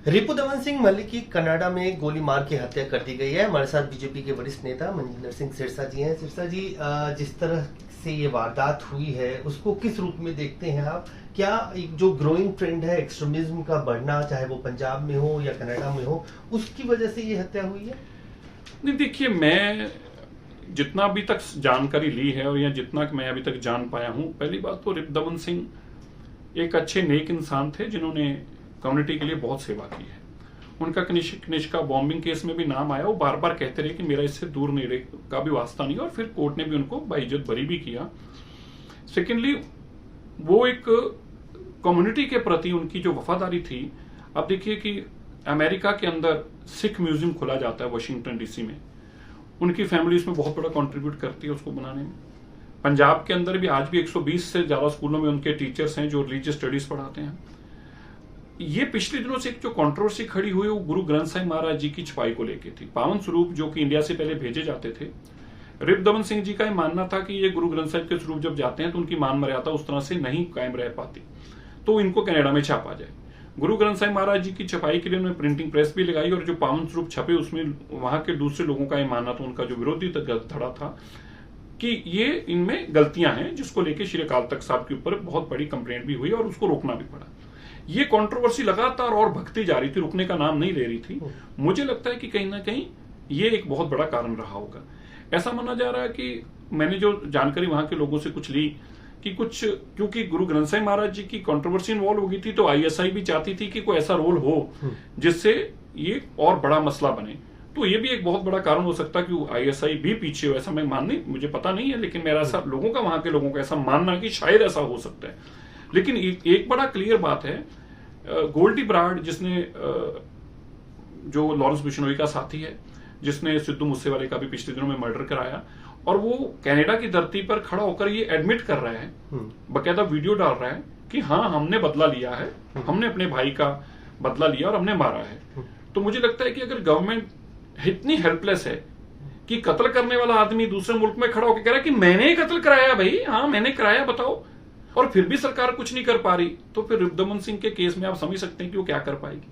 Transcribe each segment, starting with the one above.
रिपुदमन सिंह मल्लिक की कनाडा में गोली मार के हत्या कर दी गई है। हमारे साथ बीजेपी के वरिष्ठ नेता मनजिंदर सिंह सिरसा जी हैं। सिरसा जी, जिस तरह से ये वारदात हुई है उसको किस रूप में देखते हैं आप? क्या एक जो ग्रोइंग ट्रेंड है एक्सट्रीमिज्म का बढ़ना, चाहे वो पंजाब में हो या कनाडा में हो, उसकी वजह से ये हत्या हुई है? नहीं, देखिए, मैं जितना अभी तक जानकारी ली है और या जितना मैं अभी तक जान पाया हूं, पहली बात तो रिपुदमन सिंह एक अच्छे नेक इंसान थे जिन्होंने कम्युनिटी के लिए बहुत सेवा की है। उनका कनिष्का बॉम्बिंग केस में भी नाम आया। वो बार बार कहते रहे कि मेरा इससे दूर नेड़े का भी वास्ता नहीं, और फिर कोर्ट ने भी उनको बाइज्जत बरी भी किया। सेकेंडली, वो एक कम्युनिटी के प्रति उनकी जो वफादारी थी। अब देखिए कि अमेरिका के अंदर सिख म्यूजियम खोला जाता है वाशिंगटन डीसी में, उनकी फैमिली इसमें बहुत बड़ा कंट्रीब्यूट करती है उसको बनाने में। पंजाब के अंदर भी आज भी 120 से ज्यादा स्कूलों में उनके टीचर्स हैं जो रिलीजियस स्टडीज पढ़ाते हैं। ये पिछले दिनों से एक जो कंट्रोवर्सी खड़ी हुई वो गुरु ग्रंथ साहिब महाराज जी की छपाई को लेकर थी। पावन स्वरूप जो कि इंडिया से पहले भेजे जाते थे, रिपुदमन सिंह जी का यह मानना था कि ये गुरु ग्रंथ साहिब के स्वरूप जब जाते हैं तो उनकी मान मर्यादा उस तरह से नहीं कायम रह पाती, तो इनको कनाडा में छापा जाए। गुरु ग्रंथ साहिब महाराज जी की छपाई के लिए उन्होंने प्रिंटिंग प्रेस भी लगाई, और जो पावन स्वरूप छपे उसमें वहां के दूसरे लोगों का यह मानना था, उनका जो विरोधी धड़ा था कि ये इनमें गलतियां हैं, जिसको लेकर श्री अकाल तख्त साहब के ऊपर बहुत बड़ी कंप्लेंट भी हुई और उसको रोकना भी पड़ा। ये कंट्रोवर्सी लगातार और भगती जा रही थी, रुकने का नाम नहीं ले रही थी। मुझे लगता है कि कहीं ना कहीं ये एक बहुत बड़ा कारण रहा होगा। ऐसा माना जा रहा है कि मैंने जो जानकारी वहां के लोगों से कुछ ली कि कुछ, क्योंकि गुरु ग्रंथ साहिब महाराज जी की कंट्रोवर्सी इन्वॉल्व हो गई थी, तो आईएसआई भी चाहती थी कि कोई ऐसा रोल हो जिससे ये और बड़ा मसला बने। तो ये भी एक बहुत बड़ा कारण हो सकता है कि आईएसआई भी पीछे हो। ऐसा मैं मुझे पता नहीं है, लेकिन मेरा ऐसा लोगों का, वहां के लोगों का ऐसा मानना कि शायद ऐसा हो सकता है। लेकिन एक बड़ा क्लियर बात है, गोल्डी बराड़ जिसने जो लॉरेंस बिश्नोई का साथी है, जिसने सिद्धू मूसेवाले का भी पिछले दिनों में मर्डर कराया, और वो कनाडा की धरती पर खड़ा होकर ये एडमिट कर रहा है, बकायदा वीडियो डाल रहा है कि हाँ, हमने बदला लिया है, हमने अपने भाई का बदला लिया और हमने मारा है। तो मुझे लगता है कि अगर गवर्नमेंट इतनी हेल्पलेस है कि कत्ल करने वाला आदमी दूसरे मुल्क में खड़ा होकर कह रहा है कि मैंने ही कत्ल कराया, भाई हाँ मैंने कराया, बताओ, और फिर भी सरकार कुछ नहीं कर पा रही, तो फिर रिपुदमन सिंह के केस में आप समझ सकते हैं कि वो क्या कर पाएगी।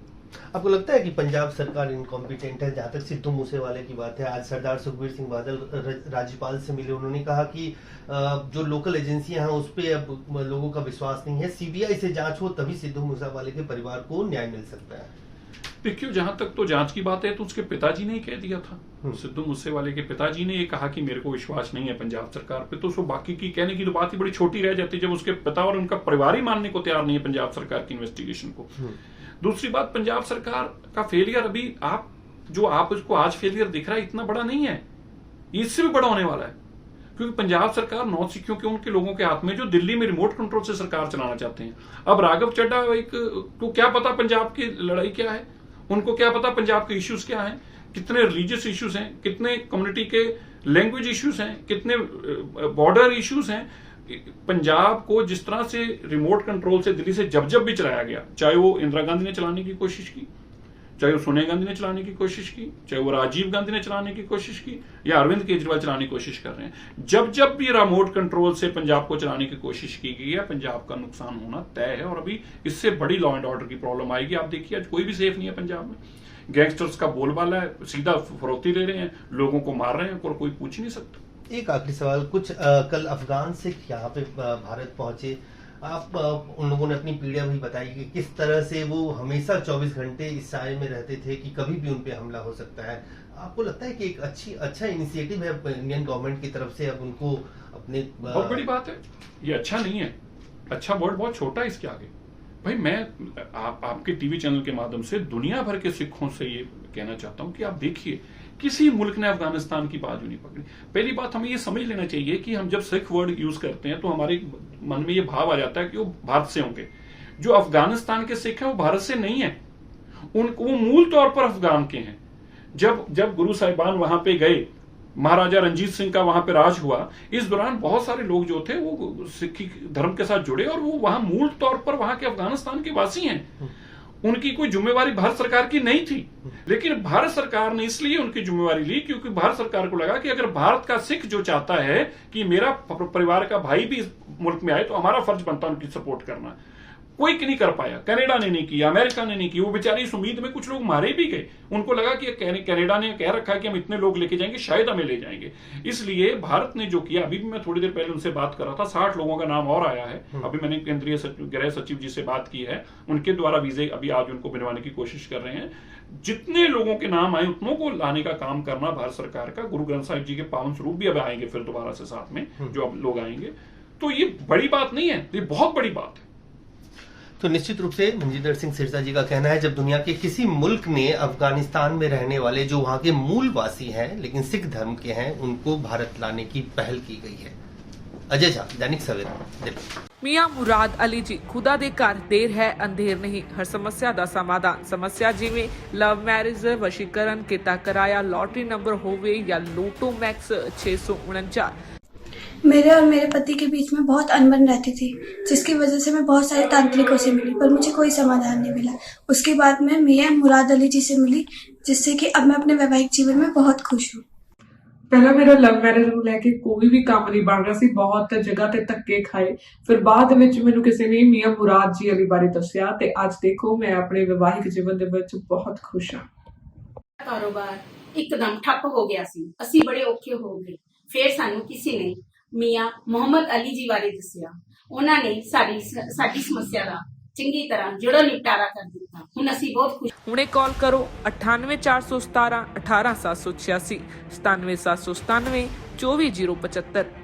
आपको लगता है कि पंजाब सरकार इनकॉम्पिटेंट है? जहां तक सिद्धू मूसेवाले की बात है, आज सरदार सुखबीर सिंह बादल राज्यपाल से मिले, उन्होंने कहा कि जो लोकल एजेंसियां हैं उस पर अब लोगों का विश्वास नहीं है, सीबीआई से जांच हो तभी सिद्धू मूसेवाले के परिवार को न्याय मिल सकता है। देखिए, जहां तक तो जांच की बात है तो उसके पिताजी ने ही कह दिया था, सिद्धू मूसेवाले के पिताजी ने ये कहा कि मेरे को विश्वास नहीं है पंजाब सरकार पे। तो उसको बाकी की कहने की तो बात ही बड़ी छोटी रह जाती जब उसके पिता और उनका परिवार ही मानने को तैयार नहीं है पंजाब सरकार की इन्वेस्टिगेशन को। दूसरी बात, पंजाब सरकार का फेलियर अभी आप उसको आज फेलियर दिख रहा है, इतना बड़ा नहीं है, इससे भी बड़ा होने वाला है। क्योंकि पंजाब सरकार नॉर्थ सिखों के उनके लोगों के हाथ में, जो दिल्ली में रिमोट कंट्रोल से सरकार चलाना चाहते हैं। अब राघव चड्ढा को क्या पता पंजाब की लड़ाई क्या है, उनको क्या पता पंजाब के इश्यूज क्या हैं, कितने रिलीजियस इश्यूज हैं, कितने कम्युनिटी के लैंग्वेज इश्यूज हैं, कितने बॉर्डर इश्यूज हैं। पंजाब को जिस तरह से रिमोट कंट्रोल से दिल्ली से जब भी चलाया गया, चाहे वो इंदिरा गांधी ने चलाने की कोशिश की, चाहे वो सोनिया गांधी ने चलाने की कोशिश की, चाहे वो राजीव गांधी ने चलाने की कोशिश की, या अरविंद केजरीवाल चलाने की कोशिश कर रहे हैं, जब भी रिमोट कंट्रोल से पंजाब को चलाने की कोशिश की गई है, पंजाब का नुकसान होना तय है। और अभी इससे बड़ी लॉ एंड ऑर्डर की प्रॉब्लम आएगी। आप देखिए, आज कोई भी सेफ नहीं है पंजाब में। गैंगस्टर्स का बोलबाला है, सीधा फरोख्ती ले रहे हैं, लोगों को मार रहे हैं और कोई पूछ नहीं सकता। एक आखिरी सवाल, कुछ कल अफगान से यहाँ पे भारत पहुंचे, आप उन लोगों ने अपनी पीड़ा भी बताई कि किस तरह से वो हमेशा 24 घंटे इस साए में रहते थे कि कभी भी उन पे हमला हो सकता है। आपको लगता है कि एक अच्छा इनिशिएटिव है इंडियन गवर्नमेंट की तरफ से, अब उनको अपने बहुत बड़ी बात है। ये अच्छा नहीं है, अच्छा वर्ड बहुत छोटा है इसके आगे। भाई, मैं आपके टीवी चैनल के माध्यम से दुनिया भर के सिखों से ये कहना चाहता हूं कि आप देखिए, किसी मुल्क ने अफगानिस्तान की बाजू नहीं पकड़ी। पहली बात, हमें ये समझ लेना चाहिए कि हम जब सिख वर्ड यूज करते हैं तो हमारे मन में ये भाव आ जाता है कि वो भारत से होंगे। जो अफगानिस्तान के सिख हैं वो भारत से नहीं है, वो मूल तौर पर अफगान के हैं। जब गुरु साहिबान वहां पे गए, महाराजा रंजीत सिंह का वहां पे राज हुआ, इस दौरान बहुत सारे लोग जो थे वो सिख धर्म के साथ जुड़े, और वो वहां मूल तौर पर वहां के अफगानिस्तान के वासी हैं। उनकी कोई जिम्मेवारी भारत सरकार की नहीं थी, लेकिन भारत सरकार ने इसलिए उनकी जिम्मेवारी ली क्योंकि भारत सरकार को लगा कि अगर भारत का सिख जो चाहता है कि मेरा परिवार का भाई भी इस मुल्क में आए तो हमारा फर्ज बनता है उनकी सपोर्ट करना। कोई नहीं कर पाया, कनाडा ने नहीं किया, अमेरिका ने नहीं किया। वो बेचारी इस उम्मीद में कुछ लोग मारे भी गए, उनको लगा कि कनाडा ने कह रखा है कि हम इतने लोग लेके जाएंगे, शायद हमें ले जाएंगे। इसलिए भारत ने जो किया, अभी भी मैं थोड़ी देर पहले उनसे बात कर रहा था, 60 लोगों का नाम और आया है। अभी मैंने केंद्रीय गृह सचिव जी से बात की है, उनके द्वारा वीजे अभी आज उनको बनवाने की कोशिश कर रहे हैं। जितने लोगों के नाम आए उतनों को लाने का काम करना भारत सरकार का। गुरु ग्रंथ साहिब जी के पावन स्वरूप भी अब आएंगे फिर दोबारा से साथ में, जो अब लोग आएंगे। तो ये बड़ी बात नहीं है, ये बहुत बड़ी बात है। तो निश्चित रूप से मनजिंदर सिंह सिरसा जी का कहना है, जब दुनिया के किसी मुल्क ने अफगानिस्तान में रहने वाले जो वहां के मूल वासी हैं लेकिन सिख धर्म के हैं, उनको भारत लाने की पहल की गई है। अजय झा, दैनिक सवेरा, दिल्ली। ਮੀਆਂ ਮੁਰਾਦ ਅਲੀ ਜੀ ਖੁਦਾ ਦੇ ਘਰ ਦੇਰ ਹੈ ਅੰਧੇਰ ਨਹੀਂ। ਹਰ ਸਮੱਸਿਆ ਦਾ ਸਮਾਧਾਨ। ਸਮੱਸਿਆ ਜਿਵੇਂ ਲਵ ਮੈਰਿਜ, ਵਸ਼ੀਕਰਨ, ਕਿੱਤਾ ਕਿਰਾਇਆ, लॉटरी नंबर होवे या लोटो मैक्स 649। मेरे और मेरे पति के बीच में बहुत अनबन रहती थी, जिसकी वजह से मैं बहुत सारे तांत्रिकों से मिली, पर मुझे कोई समाधान नहीं मिला। उसके बाद मैं मियां मुराद अली जी से मिली, जिससे कि अब मैं अपने वैवाहिक जीवन में बहुत खुश हूँ। ਪਹਿਲਾਂ ਮੇਰਾ ਲਵ ਮੈਰਿਜ ਨੂੰ ਲੈ ਕੇ ਕੋਈ ਵੀ ਕੰਮ ਨਹੀਂ ਬਣ ਰਿਹਾ ਸੀ, ਬਹੁਤ ਜਗ੍ਹਾ ਤੇ ਧੱਕੇ ਖਾਏ। ਫਿਰ ਬਾਅਦ ਵਿੱਚ ਮੈਨੂੰ ਕਿਸੇ ਨੇ ਮੀਆਂ ਮੁਰਾਦ ਜੀ ਅਲੀ ਬਾਰੇ ਦੱਸਿਆ ਤੇ ਅੱਜ ਦੇਖੋ ਮੈਂ ਆਪਣੇ ਵਿਵਾਹਿਕ ਜੀਵਨ ਦੇ ਵਿੱਚ ਬਹੁਤ ਖੁਸ਼ ਹਾਂ। ਕਾਰੋਬਾਰ ਇੱਕਦਮ ਠੱਪ ਹੋ ਗਿਆ ਸੀ, ਅਸੀਂ ਬੜੇ ਔਖੇ ਹੋ ਗਏ। ਫਿਰ ਸਾਨੂੰ ਕਿਸੇ ਨੇ ਮੀਆਂ ਮੁਹੰਮਦ ਅਲੀ ਜੀ ਬਾਰੇ ਦੱਸਿਆ। ਉਹਨਾਂ ਨੇ ਸਾਡੀ ਸਮੱਸਿਆ ਦਾ ਚੰਗੀ ਤਰ੍ਹਾਂ ਜੜੋਂ ਨਿਪਟਾਰਾ ਕਰ ਦਿੱਤਾ। ਹੁਣ ਅਸੀਂ ਬਹੁਤ ਖੁਸ਼। ਹੁਣੇ ਕਾਲ ਕਰੋ 98417 18786 97797 24075।